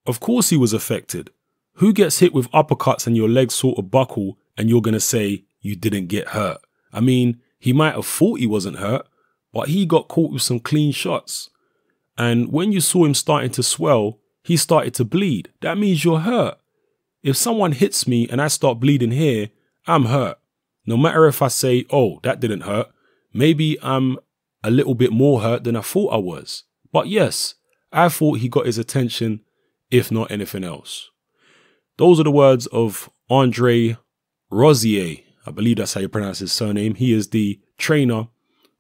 Of course he was affected. Who gets hit with uppercuts and your legs sort of buckle and you're going to say you didn't get hurt? I mean, he might have thought he wasn't hurt, but he got caught with some clean shots. And when you saw him starting to swell, he started to bleed. That means you're hurt. If someone hits me and I start bleeding here, I'm hurt. No matter if I say, oh, that didn't hurt, maybe I'm a little bit more hurt than I thought I was. But yes, I thought he got his attention, if not anything else. Those are the words of Andre Rozier. I believe that's how you pronounce his surname. He is the trainer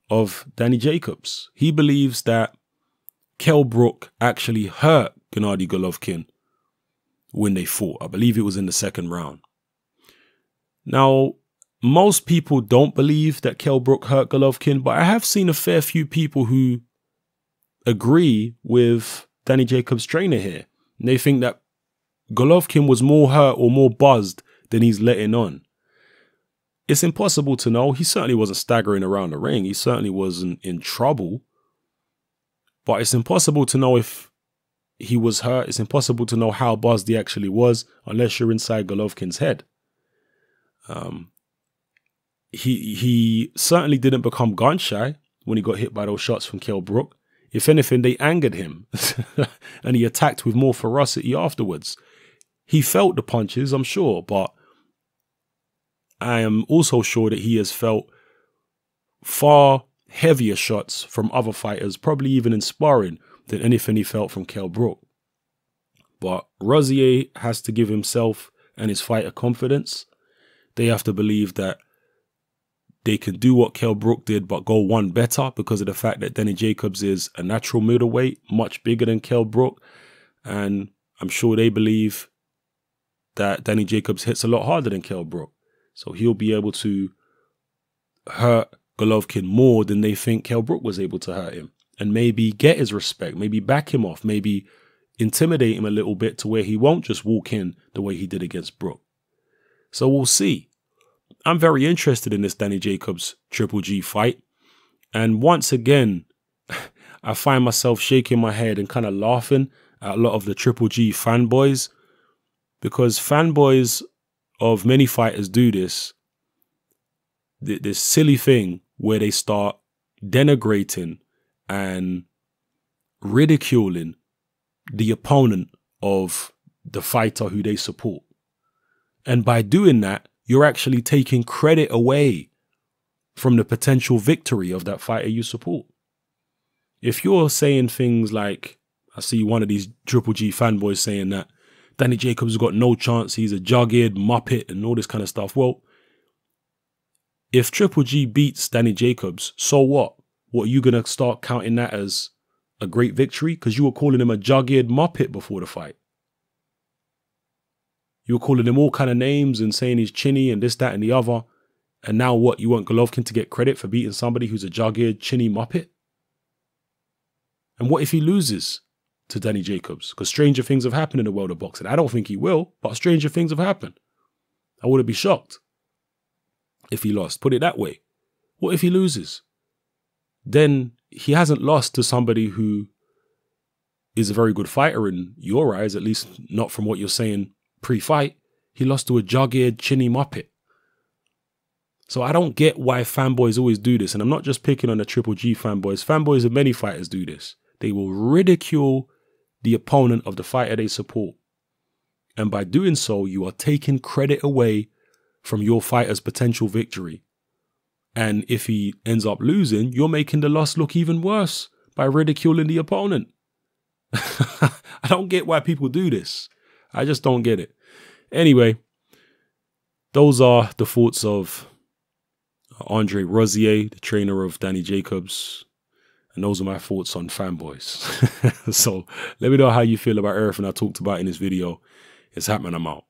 of Danny Jacobs. He believes that Kell Brook actually hurt Gennady Golovkin when they fought. I believe it was in the second round. Now, most people don't believe that Kell Brook hurt Golovkin, but I have seen a fair few people who agree with Danny Jacobs' trainer here. And they think that Golovkin was more hurt or more buzzed than he's letting on. It's impossible to know. He certainly wasn't staggering around the ring. He certainly wasn't in trouble. But it's impossible to know if he was hurt. It's impossible to know how buzzed he actually was unless you're inside Golovkin's head. He certainly didn't become gun shy when he got hit by those shots from Kell Brook. If anything, they angered him and he attacked with more ferocity afterwards. He felt the punches, I'm sure, but I am also sure that he has felt far heavier shots from other fighters, probably even in sparring, than anything he felt from Kell Brook. But Rozier has to give himself and his fighter confidence. They have to believe that they can do what Kell Brook did, but go one better because of the fact that Danny Jacobs is a natural middleweight, much bigger than Kell Brook. And I'm sure they believe that Danny Jacobs hits a lot harder than Kell Brook. So he'll be able to hurt Golovkin more than they think Kell Brook was able to hurt him. And maybe get his respect, maybe back him off, maybe intimidate him a little bit to where he won't just walk in the way he did against Brook. So we'll see. I'm very interested in this Danny Jacobs Triple G fight. And once again, I find myself shaking my head and kind of laughing at a lot of the Triple G fanboys, because fanboys of many fighters do this silly thing where they start denigrating and ridiculing the opponent of the fighter who they support. And by doing that, you're actually taking credit away from the potential victory of that fighter you support. If you're saying things like, I see one of these Triple G fanboys saying that Danny Jacobs has got no chance, he's a jug-eared muppet and all this kind of stuff. Well, if Triple G beats Danny Jacobs, so what? What, are you going to start counting that as a great victory? Because you were calling him a jug-eared muppet before the fight. You were calling him all kind of names and saying he's chinny and this, that, and the other. And now what? You want Golovkin to get credit for beating somebody who's a jug-eared, chinny muppet? And what if he loses to Danny Jacobs? Because stranger things have happened in the world of boxing. I don't think he will, but stranger things have happened. I wouldn't be shocked if he lost. Put it that way. What if he loses? Then he hasn't lost to somebody who is a very good fighter in your eyes, at least not from what you're saying pre-fight. He lost to a jug-eared, chinny muppet. So I don't get why fanboys always do this. And I'm not just picking on the Triple G fanboys. Fanboys of many fighters do this. They will ridicule the opponent of the fighter they support. And by doing so, you are taking credit away from your fighter's potential victory. And if he ends up losing, you're making the loss look even worse by ridiculing the opponent. I don't get why people do this. I just don't get it. Anyway, those are the thoughts of Andre Rozier, the trainer of Danny Jacobs. And those are my thoughts on fanboys. So let me know how you feel about everything I talked about in this video. It's happening. I'm out.